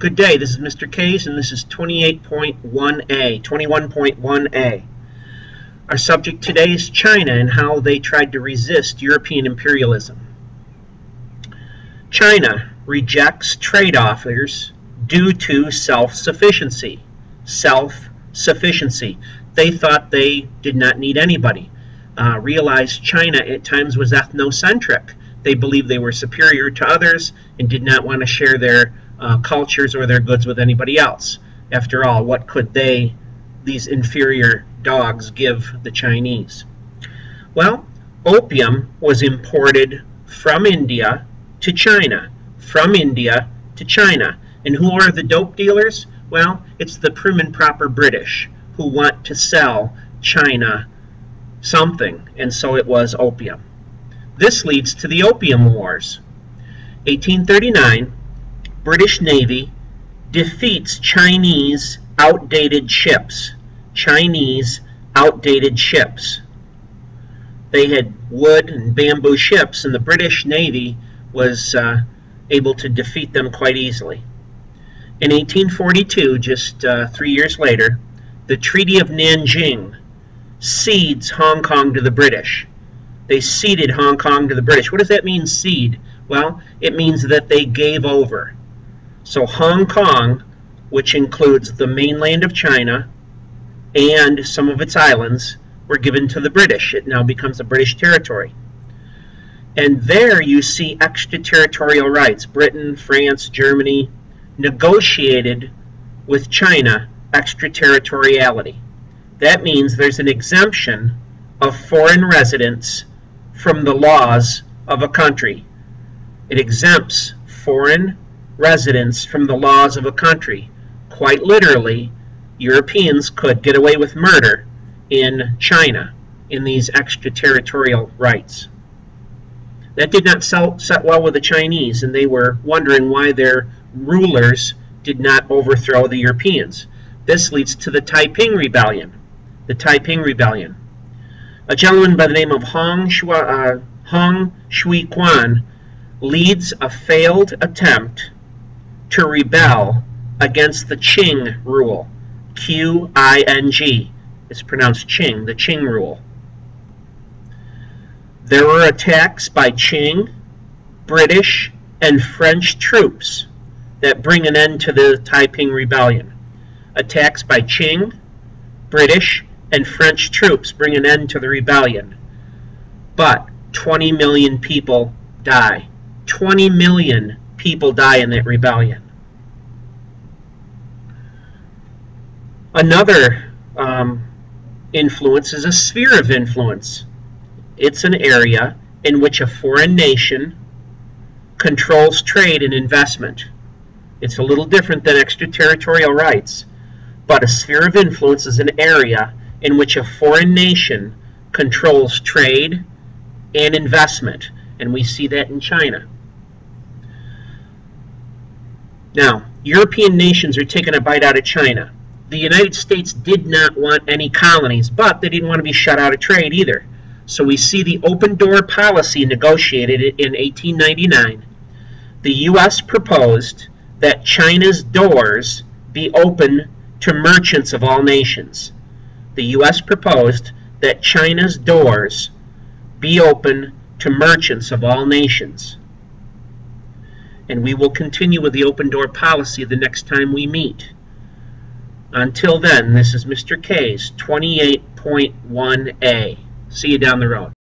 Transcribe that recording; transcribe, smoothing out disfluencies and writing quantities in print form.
Good day, this is Mr. K's and this is 21.1a. Our subject today is China and how they tried to resist European imperialism. China rejects trade offers due to self-sufficiency. Self-sufficiency. They thought they did not need anybody. Realized China at times was ethnocentric. They believed they were superior to others and did not want to share their cultures or their goods with anybody else. After all, what could these inferior dogs, give the Chinese? Well, opium was imported from India to China. From India to China. And who are the dope dealers? Well, it's the prim and proper British who want to sell China something, and so it was opium. This leads to the Opium Wars. 1839, British Navy defeats Chinese outdated ships. Chinese outdated ships. They had wood and bamboo ships, and the British Navy was able to defeat them quite easily. In 1842, just 3 years later, the Treaty of Nanjing cedes Hong Kong to the British. They ceded Hong Kong to the British. What does that mean, cede? Well, it means that they gave over. So Hong Kong, which includes the mainland of China and some of its islands, were given to the British. It now becomes a British territory. And there you see extraterritorial rights. Britain, France, Germany negotiated with China extraterritoriality. That means there's an exemption of foreign residents from the laws of a country. It exempts foreign residents from the laws of a country. Quite literally, Europeans could get away with murder in China in these extraterritorial rights. That did not set well with the Chinese, and they were wondering why their rulers did not overthrow the Europeans. This leads to the Taiping Rebellion. The Taiping Rebellion. A gentleman by the name of Hong Shui Quan leads a failed attempt to rebel against the Qing rule. Q-I-N-G. It's pronounced Qing, the Qing rule. There were attacks by Qing, British, and French troops that bring an end to the Taiping Rebellion. Attacks by Qing, British, and French troops bring an end to the rebellion. But 20 million people die. 20 million people die in that rebellion. Another influence is a sphere of influence. It's an area in which a foreign nation controls trade and investment. It's a little different than extraterritorial rights, but a sphere of influence is an area in which a foreign nation controls trade and investment, and we see that in China. Now, European nations are taking a bite out of China. The United States did not want any colonies, but they didn't want to be shut out of trade either. So we see the open door policy negotiated in 1899. The U.S. proposed that China's doors be open to merchants of all nations. The U.S. proposed that China's doors be open to merchants of all nations. And we will continue with the open door policy the next time we meet. Until then, this is Mr. K's 28.1a. See you down the road.